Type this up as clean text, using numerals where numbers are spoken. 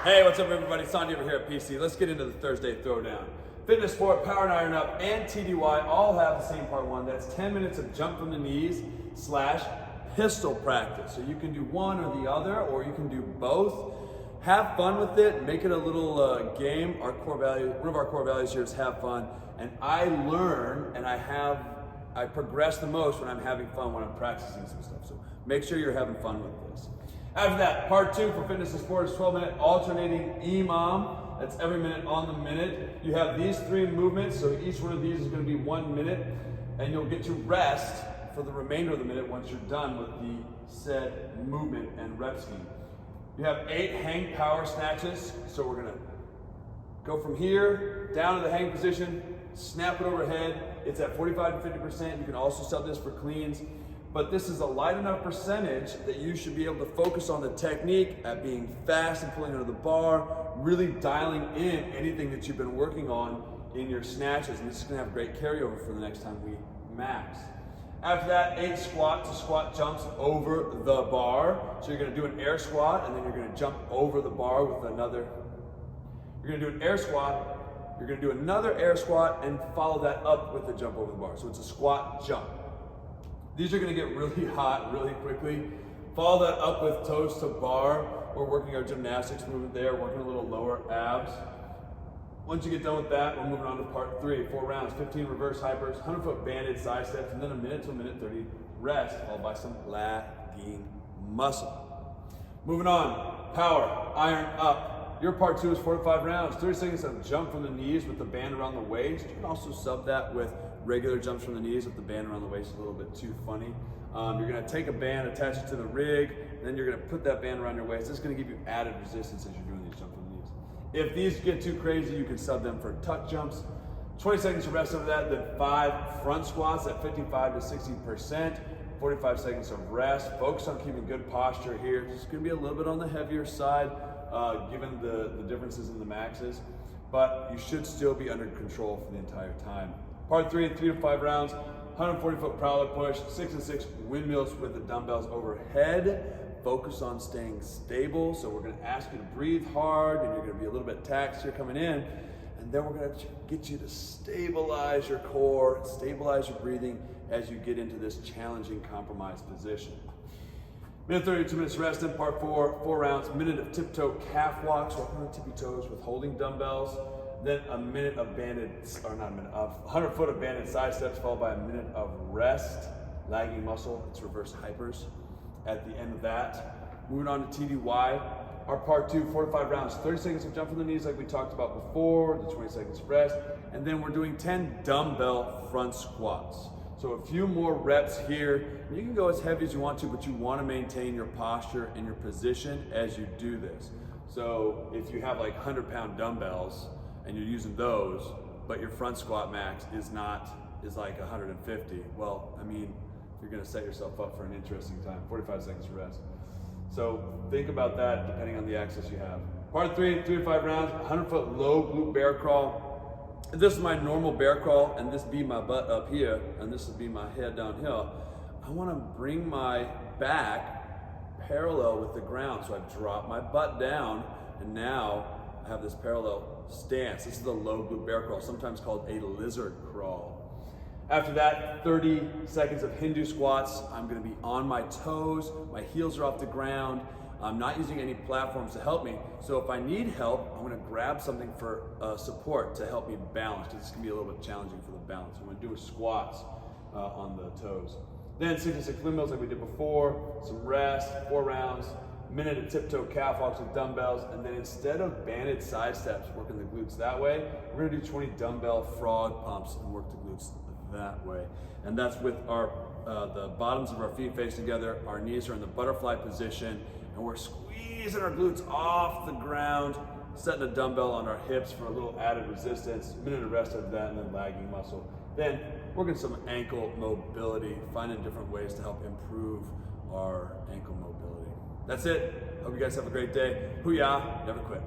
Hey, what's up everybody? Sandy over here at PC. Let's get into the Thursday Throwdown. Fitness Sport, Power and Iron Up, and TDY all have the same part one. That's 10 minutes of jump from the knees / pistol practice. So you can do one or the other, or you can do both. Have fun with it, make it a little game. One of our core values here is have fun. And I learn and I progress the most when I'm having fun, when I'm practicing some stuff. So make sure you're having fun with this. After that, part 2 for Fitness and Sport is 12-minute alternating EMOM. That's every minute on the minute. You have these 3 movements, so each one of these is going to be 1 minute, and you'll get to rest for the remainder of the minute once you're done with the said movement and rep scheme. You have 8 hang power snatches, so we're going to go from here down to the hang position, snap it overhead. It's at 45 to 50%. You can also sub this for cleans. But this is a light enough percentage that you should be able to focus on the technique, at being fast and pulling under the bar, really dialing in anything that you've been working on in your snatches. And this is gonna have a great carryover for the next time we max. After that, 8 squat to squat jumps over the bar. So you're gonna do an air squat, and then you're gonna jump over the bar with another. You're gonna do an air squat, you're gonna do another air squat, and follow that up with a jump over the bar. So it's a squat jump. These are gonna get really hot really quickly. Follow that up with toes to bar. We're working our gymnastics movement there, working a little lower abs. Once you get done with that, we're moving on to part 3, 4 rounds, 15 reverse hypers, 100-foot banded side steps, and then a minute to a minute 30 rest, followed by some lagging muscle. Moving on, power, iron up. Your part 2 is 4 to 5 rounds, 30 seconds of jump from the knees with the band around the waist. You can also sub that with regular jumps from the knees with the band around the waist. A little bit too funny. You're gonna take a band, attach it to the rig, and then you're gonna put that band around your waist. This is gonna give you added resistance as you're doing these jumps from the knees. If these get too crazy, you can sub them for tuck jumps. 20 seconds of rest over that, then 5 front squats at 55 to 60%, 45 seconds of rest. Focus on keeping good posture here. It's gonna be a little bit on the heavier side, given the differences in the maxes, but you should still be under control for the entire time. Part 3, 3 to 5 rounds, 140-foot prowler push, 6 and 6 windmills with the dumbbells overhead. Focus on staying stable. So we're gonna ask you to breathe hard, and you're gonna be a little bit taxed here coming in. And then we're gonna get you to stabilize your core, stabilize your breathing as you get into this challenging compromised position. Minute 30, 2 minutes rest in part 4, 4 rounds, minute of tiptoe calf walks, walking on tippy toes with holding dumbbells. Then a minute of of 100-foot of banded side steps, followed by a minute of rest, lagging muscle. It's reverse hypers at the end of that. Moving on to TDY, our part 2, 4 to 5 rounds, 30 seconds of jump from the knees like we talked about before, the 20 seconds of rest, and then we're doing 10 dumbbell front squats. So a few more reps here. You can go as heavy as you want to, but you want to maintain your posture and your position as you do this. So if you have like 100-pound dumbbells, and you're using those, but your front squat max is like 150. Well, I mean, you're gonna set yourself up for an interesting time, 45 seconds of rest. So think about that depending on the access you have. Part 3, 3 to 5 rounds, 100-foot low glute bear crawl. This is my normal bear crawl, and this be my butt up here, and this would be my head downhill. I wanna bring my back parallel with the ground. So I drop my butt down, and now I have this parallel stance. This is the low glute bear crawl, sometimes called a lizard crawl. After that, 30 seconds of Hindu squats. I'm gonna be on my toes, my heels are off the ground. I'm not using any platforms to help me. So if I need help, I'm gonna grab something for support to help me balance, because this can be a little bit challenging for the balance. I'm gonna do squats on the toes. Then 6 and 6 windmills like we did before, some rest, 4 rounds, minute of tiptoe calf walks with dumbbells, and then instead of banded side steps, working the glutes that way, we're gonna do 20 dumbbell frog pumps and work the glutes that way. And that's with our the bottoms of our feet facing together, our knees are in the butterfly position, and we're squeezing our glutes off the ground, setting a dumbbell on our hips for a little added resistance, minute of rest of that, and then lagging muscle. Then working some ankle mobility, finding different ways to help improve our ankle mobility. That's it. Hope you guys have a great day. Hoo-yah, never quit.